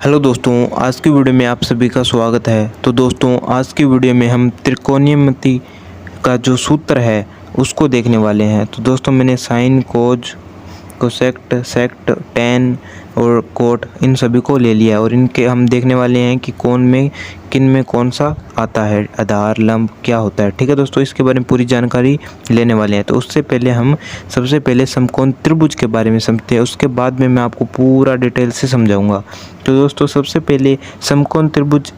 Hello दोस्तों, आज की वीडियो में आप सभी का स्वागत है। तो दोस्तों, आज की वीडियो में हम त्रिकोणमिति का जो सूत्र है उसको देखने वाले हैं। तो दोस्तों, मैंने साइन, कोज, कोसेक्ट, सेक्ट, टेन और कोट इन सभी को ले लिया और इनके हम देखने वाले हैं कि कौन में किन में कौन सा आता है, आधार, लंब क्या होता है। ठीक है दोस्तों, इसके बारे में पूरी जानकारी लेने वाले हैं। तो उससे पहले हम सबसे पहले समकोण त्रिभुज के बारे में समझते हैं, उसके बाद में मैं आपको पूरा डिटेल से समझाऊंगा। तो दोस्तों, सबसे पहले समकोण त्रिभुज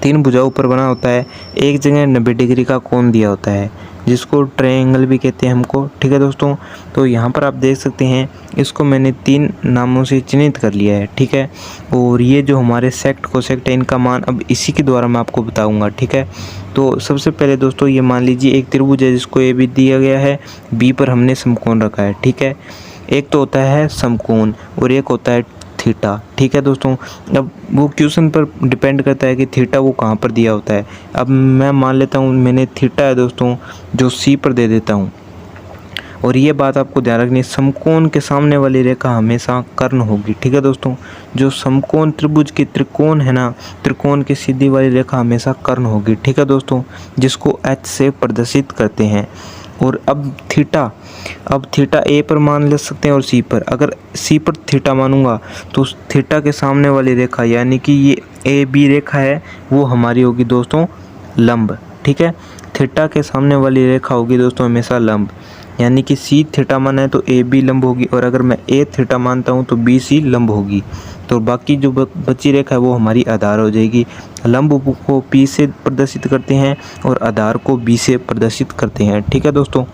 तीन भुजाओं पर बना होता है। एक जगह 90 डिग्री का कोण दिया होता है जिसको ट्रायंगल भी कहते हैं हमको। ठीक है दोस्तों, तो यहाँ पर आप देख सकते हैं, इसको मैंने तीन नामों से चिन्हित कर लिया है। ठीक है, और ये जो हमारे सेक्ट कोसेक्ट है इनका मान अब इसी के द्वारा मैं आपको बताऊंगा। ठीक है, तो सबसे पहले दोस्तों ये मान लीजिए एक त्रिभुज है जिसको ए बी दिया गया है, बी पर हमने समकोण रखा है। ठीक है, एक तो होता है समकोण और एक होता है थीटा। ठीक है दोस्तों, अब वो क्वेश्चन पर डिपेंड करता है कि थीटा वो कहाँ पर दिया होता है। अब मैं मान लेता हूँ मैंने थीटा है दोस्तों जो सी पर दे देता हूँ। और ये बात आपको ध्यान रखनी है, समकोण के सामने वाली रेखा हमेशा कर्ण होगी। ठीक है दोस्तों, जो समकोण त्रिभुज के त्रिकोण है ना, त्रिकोण की सीधी वाली रेखा हमेशा कर्ण होगी। ठीक है दोस्तों, जिसको एच से प्रदर्शित करते हैं। और अब थीटा ए पर मान ले सकते हैं और सी पर। अगर सी पर थीटा मानूंगा तो थीटा के सामने वाली रेखा यानी कि ये ए बी रेखा है वो हमारी होगी दोस्तों लंब। ठीक है, थीटा के सामने वाली रेखा होगी दोस्तों हमेशा लंब, यानी कि सी थीटा माना है तो ए बी लंब होगी, और अगर मैं ए थीटा मानता हूँ तो बी सी लंब होगी। तो बाकी जो बची रेखा है वो हमारी आधार हो जाएगी। लंब को पी से प्रदर्शित करते हैं और आधार को बी से प्रदर्शित करते हैं। ठीक है दोस्तों,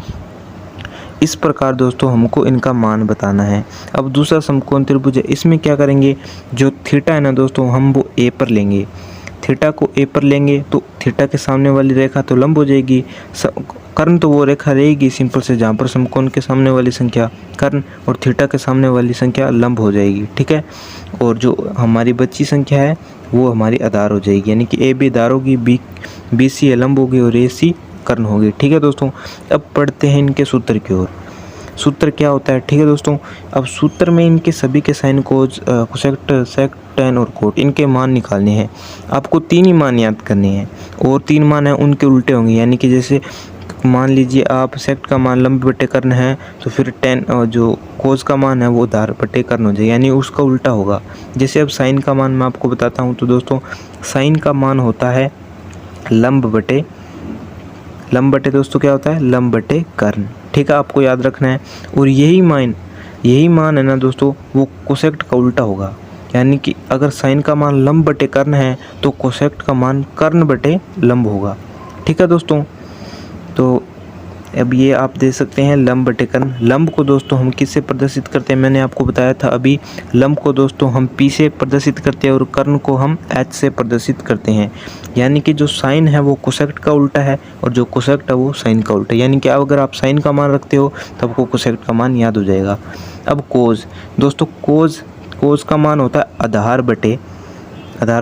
इस प्रकार दोस्तों हमको इनका मान बताना है। अब दूसरा समकोण त्रिभुज है, इसमें क्या करेंगे, जो थीटा है ना दोस्तों हम वो ए पर लेंगे। थीटा को ए पर लेंगे तो थीटा के सामने वाली रेखा तो लंब हो जाएगी, कर्ण तो वो रेखा रहेगी सिंपल से जहाँ पर समकोण के सामने वाली संख्या कर्ण और थीटा के सामने वाली संख्या लंब हो जाएगी। ठीक है, और जो हमारी बची संख्या है वो हमारी आधार हो जाएगी, यानी कि ए बी आधार होगी, बी सी लंब होगी और ए सी कर्ण होगी। ठीक है दोस्तों, अब पढ़ते हैं इनके सूत्र की ओर। सूत्र क्या होता है। ठीक है दोस्तों, अब सूत्र में इनके सभी के साइन, कोज, कोसेक्ट, सेक्ट, टेन और कोट इनके मान निकालने हैं। आपको तीन ही मान याद करने हैं और तीन मान हैं उनके उल्टे होंगे, यानी कि जैसे मान लीजिए आप सेक्ट का मान लंब बटे कर्ण है तो फिर टेन जो कोज का मान है वो आधार बटे कर्ण हो जाए, यानी उसका उल्टा होगा। जैसे अब साइन का मान मैं आपको बताता हूँ, तो दोस्तों साइन का मान होता है लंब बटे दोस्तों क्या होता है, लंब बटे कर्ण। ठीक है, आपको याद रखना है। और यही मान है ना दोस्तों वो कोसेक्ट का उल्टा होगा, यानी कि अगर साइन का मान लंब बटे कर्ण है तो कोसेक्ट का मान कर्ण बटे लंब होगा। ठीक है दोस्तों, तो अब ये आप दे सकते हैं लंब बटे कर्ण। लंब को दोस्तों हम किससे प्रदर्शित करते हैं, मैंने आपको बताया था अभी, लंब को दोस्तों हम पी से प्रदर्शित करते हैं और कर्ण को हम एच से प्रदर्शित करते हैं। यानी कि जो साइन है वो कोसेक्ट का उल्टा है और जो कोसेक्ट है वो साइन का उल्टा है, यानी कि अगर आप साइन का मान रखते हो तो आपको कोसेक्ट का मान याद हो जाएगा। अब कोज दोस्तों, कोज का मान होता है आधार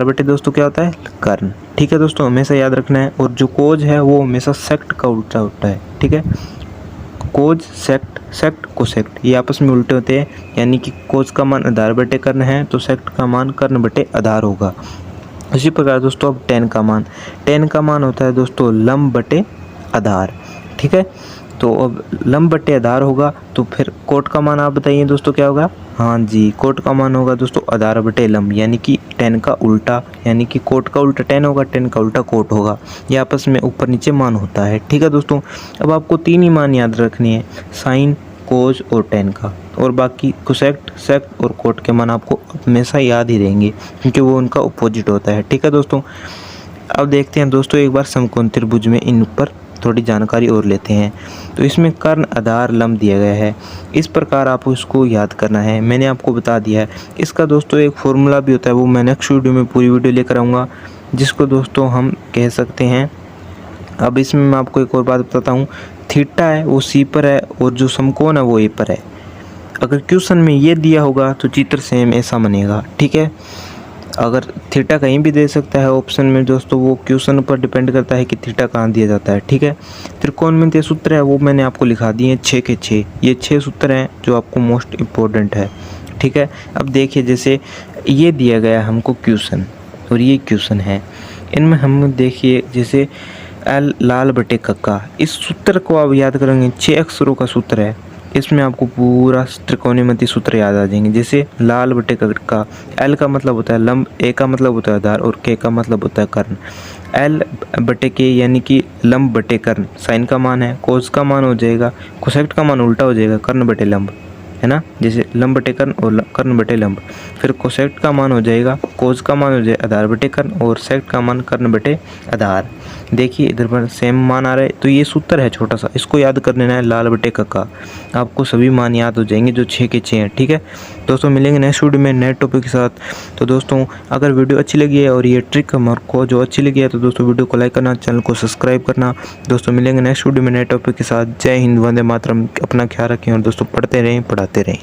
बटे दोस्तों क्या होता है, कर्ण। ठीक है दोस्तों, हमेशा याद रखना है। और जो कोज है वो हमेशा सेक्ट का उल्टा होता है। ठीक है, कोज सेक्ट कोसेक्ट ये आपस में उल्टे होते हैं, यानी कि कोज का मान आधार बटे कर्ण है तो सेक्ट का मान कर्ण बटे आधार होगा। इसी प्रकार दोस्तों अब टेन का मान होता है दोस्तों लंब बटे आधार। ठीक है, तो अब लंब बटे आधार होगा तो फिर कोट का मान आप बताइए दोस्तों क्या होगा। हाँ जी, कोट का मान होगा दोस्तों आधार बटे लंब, यानी कि टेन का उल्टा, यानी कि कोट का उल्टा टेन होगा, टेन का उल्टा कोट होगा। ये आपस में ऊपर नीचे मान होता है। ठीक है दोस्तों, अब आपको तीन ही मान याद रखनी है, साइन, कोज और टेन का, और बाकी कोसेक्ट, सेक्ट और कोट के मान आपको हमेशा याद ही रहेंगे क्योंकि वो उनका अपोजिट होता है। ठीक है दोस्तों, अब देखते हैं दोस्तों एक बार समकोण त्रिभुज में इन ऊपर थोड़ी जानकारी और लेते हैं। तो इसमें कर्ण, आधार, लंब दिया गया है, इस प्रकार आपको इसको याद करना है। मैंने आपको बता दिया है। इसका दोस्तों एक फॉर्मूला भी होता है, वो मैं नेक्स्ट वीडियो में पूरी वीडियो लेकर आऊँगा, जिसको दोस्तों हम कह सकते हैं। अब इसमें मैं आपको एक और बात बताता हूँ, थीटा है वो सी पर है और जो समकोण है वो ए पर है। अगर क्वेश्चन में ये दिया होगा तो चित्र सेम ऐसा बनेगा। ठीक है, अगर थीटा कहीं भी दे सकता है ऑप्शन में दोस्तों, वो क्वेश्चन पर डिपेंड करता है कि थीटा कहाँ दिया जाता है। ठीक है, त्रिकोणमितीय सूत्र है वो मैंने आपको लिखा दिए 6 के 6, ये 6 सूत्र हैं जो आपको मोस्ट इम्पोर्टेंट है। ठीक है, अब देखिए जैसे ये दिया गया हमको क्वेश्चन और ये क्वेश्चन है। इनमें हम देखिए जैसे एल लाल बटे कक्का, इस सूत्र को आप याद करेंगे, 6 अक्षरों का सूत्र है। इसमें आपको पूरा त्रिकोणमिति सूत्र याद आ जाएंगे। जैसे लाल बटे कक्का, एल का मतलब होता है लंब, ए का मतलब होता है आधार और के का मतलब होता है कर्ण। एल बटे के यानी कि लंब बटे कर्ण, साइन का मान है, कोस का मान हो जाएगा, कोसेक्ट का मान उल्टा हो जाएगा, कर्ण बटे लंब, है ना। जैसे लंब बटे कर्ण और कर्ण बटे लंब। फिर कोसेक्ट का मान हो जाएगा, कोस का मान हो जाएगा आधार बटे कर्ण और सेक्ट का मान कर्ण बटे आधार। देखिए इधर पर सेम मान आ रहे हैं, तो ये सूत्र है छोटा सा, इसको याद कर लेना है, लाल बटे कक्का। आपको सभी मान याद हो जाएंगे जो 6 के 6 हैं। ठीक है दोस्तों, मिलेंगे नेक्स्ट वीडियो में नए टॉपिक के साथ। तो दोस्तों अगर वीडियो अच्छी लगी है और ये ट्रिक हमारे को जो अच्छी लगी है तो दोस्तों वीडियो को लाइक करना, चैनल को सब्सक्राइब करना। दोस्तों मिलेंगे नेक्स्ट वीडियो में नए टॉपिक के साथ। जय हिंद, वंदे मातरम। अपना ख्याल रखें और दोस्तों पढ़ते रहें, पढ़ाते रहें।